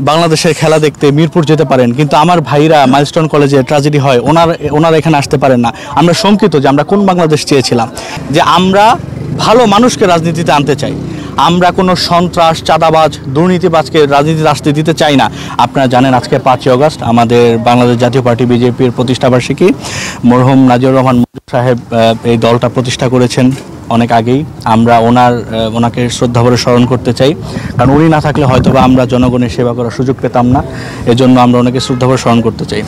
বাংলাদেশের খেলা দেখতে মিরপুর যেতে পারেন, কিন্তু আমার ভাইরা মাইলস্টোন কলেজে ট্র্যাজেডি হয়, ওনারা এখানে আসতে পারেন না। আমরা শঙ্কিত যে আমরা কোন বাংলাদেশ চেয়েছিলাম, যে আমরা ভালো মানুষকে রাজনীতিতে আনতে চাই। আমরা কোনো সন্ত্রাস, চাঁদাবাজ, দুর্নীতিবাজকে রাজনীতিতে আসতে দিতে চাই না। আপনারা জানেন আজকে 5ই আগস্ট আমাদের বাংলাদেশ জাতীয় পার্টি বিজেপির প্রতিষ্ঠাবার্ষিকী। মরহুম নাজিউর রহমান সাহেব এই দলটা প্রতিষ্ঠা করেছেন অনেক আগেই। আমরা ওনাকে শ্রদ্ধাভরে স্মরণ করতে চাই, কারণ উনি না থাকলে হয়তোবা আমরা জনগণের সেবা করার সুযোগ পেতাম না। এজন্য আমরা ওনাকে শ্রদ্ধাভরে স্মরণ করতে চাই।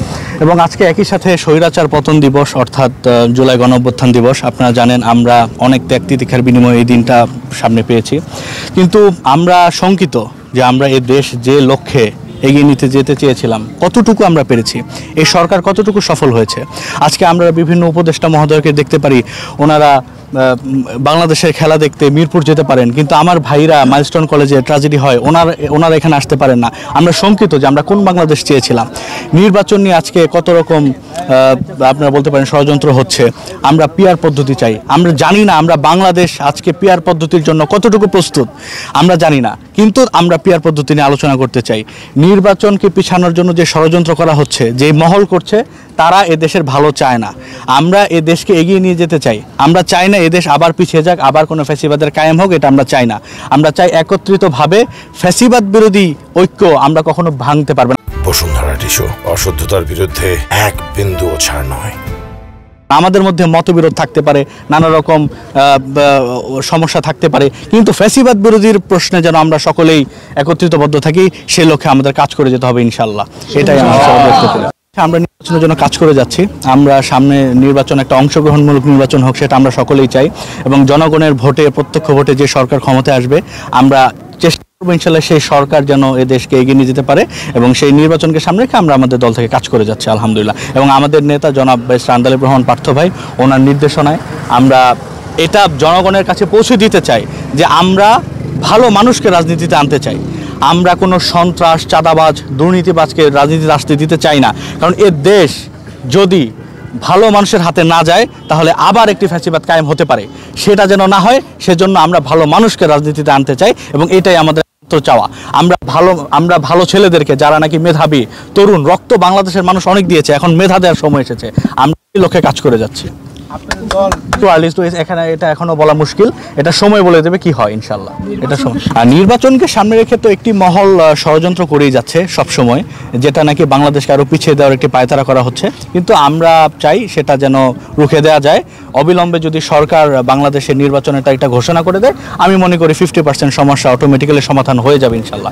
এবং আজকে একই সাথে স্বৈরাচার পতন দিবস অর্থাৎ জুলাই গণঅভ্যুত্থান দিবস। আপনারা জানেন আমরা অনেক ত্যাগ তিতিক্ষার বিনিময়ে এই দিনটা সামনে পেয়েছি, কিন্তু আমরা শঙ্কিত যে আমরা এই দেশ যে লক্ষ্যে এগিয়ে নিতে যেতে চেয়েছিলাম কতটুকু আমরা পেরেছি, এই সরকার কতটুকু সফল হয়েছে। আজকে আমরা বিভিন্ন উপদেষ্টা মহোদয়কে দেখতে পারি, ওনারা বাংলাদেশের খেলা দেখতে মিরপুর যেতে পারেন, কিন্তু আমার ভাইরা মাইলস্টোন কলেজে ট্র্যাজেডি হয়, ওনারা এখানে আসতে পারেন না। আমরা শঙ্কিত যে আমরা কোন বাংলাদেশ চেয়েছিলাম। নির্বাচন নিয়ে আজকে কত রকম আপনারা বলতে পারেন ষড়যন্ত্র হচ্ছে। আমরা পিআর পদ্ধতি চাই, আমরা জানি না আমরা বাংলাদেশ আজকে পিআর পদ্ধতির জন্য কতটুকু প্রস্তুত আমরা জানি না, কিন্তু আমরা পিআর পদ্ধতি নিয়ে আলোচনা করতে চাই। নির্বাচনকে পিছানোর জন্য যে ষড়যন্ত্র করা হচ্ছে, যে মহল করছে, তারা এ দেশের ভালো চায় না। আমরা এ দেশকে এগিয়ে নিয়ে যেতে চাই। আমরা চাই না এদেশ আবার পিছিয়ে যাক, আবার কোনো ফ্যাসিবাদের কায়েম হোক, এটা আমরা চাই না। আমরা চাই একত্রিতভাবে ফ্যাসিবাদ বিরোধী ঐক্য আমরা কখনো ভাঙতে পারবো না। বসুন্ধরা টিস্যু, অশুদ্ধতার বিরুদ্ধে এক বিন্দুও ছাড় নয়। আমাদের মধ্যে মতবিরোধ থাকতে পারে, নানা রকম সমস্যা থাকতে পারে, কিন্তু ফ্যাসিবাদ বিরোধীর প্রশ্নে যেন আমরা সকলেই একত্রিতবদ্ধ থাকি, সেই লক্ষ্যে আমাদের কাজ করে যেতে হবে ইনশাআল্লাহ। এটাই আমরা আমরা নির্বাচনের জন্য কাজ করে যাচ্ছি। আমরা সামনে নির্বাচন একটা অংশগ্রহণমূলক নির্বাচন হোক, সেটা আমরা সকলেই চাই। এবং জনগণের ভোটে, প্রত্যক্ষ ভোটে যে সরকার ক্ষমতায় আসবে, আমরা চেষ্টা করবো ইনশাআল্লাহ সেই সরকার যেন এ দেশকে এগিয়ে নিয়ে যেতে পারে। এবং সেই নির্বাচনকে সামনে রেখে আমরা আমাদের দল থেকে কাজ করে যাচ্ছি আলহামদুলিল্লাহ। এবং আমাদের নেতা জনাব আন্দালিব রহমান পার্থ ভাই, ওনার নির্দেশনায় আমরা এটা জনগণের কাছে পৌঁছে দিতে চাই যে আমরা ভালো মানুষকে রাজনীতিতে আনতে চাই। আমরা কোনো সন্ত্রাস, চাঁদাবাজ, দুর্নীতিবাজকে রাজনীতিতে আসতে দিতে চাই না। কারণ এ দেশ যদি ভালো মানুষের হাতে না যায়, তাহলে আবার একটি ফ্যাসিবাদ কায়েম হতে পারে। সেটা যেন না হয়, সেজন্য আমরা ভালো মানুষকে রাজনীতিতে আনতে চাই, এবং এটাই আমাদের চাওয়া। আমরা ভালো ছেলেদেরকে, যারা নাকি মেধাবী, তরুণ, রক্ত বাংলাদেশের মানুষ অনেক দিয়েছে, এখন মেধা দেওয়ার সময় এসেছে। আমরা এই লক্ষ্যে কাজ করে যাচ্ছি। এখানে এটা এখনো বলা মুশকিল, এটা সময় বলে দেবে কি হয় ইনশাল্লাহ। এটা আর নির্বাচনকে সামনে রেখে তো একটি মহল ষড়যন্ত্র করেই যাচ্ছে সব সময়, যেটা নাকি বাংলাদেশকে আরো পিছিয়ে দেওয়ার একটি পায়তারা করা হচ্ছে। কিন্তু আমরা চাই সেটা যেন রুখে দেওয়া যায়। অবিলম্বে যদি সরকার বাংলাদেশের নির্বাচনের তারিখটা ঘোষণা করে দেয়, আমি মনে করি 50% সমস্যা অটোমেটিক্যালি সমাধান হয়ে যাবে ইনশাল্লাহ।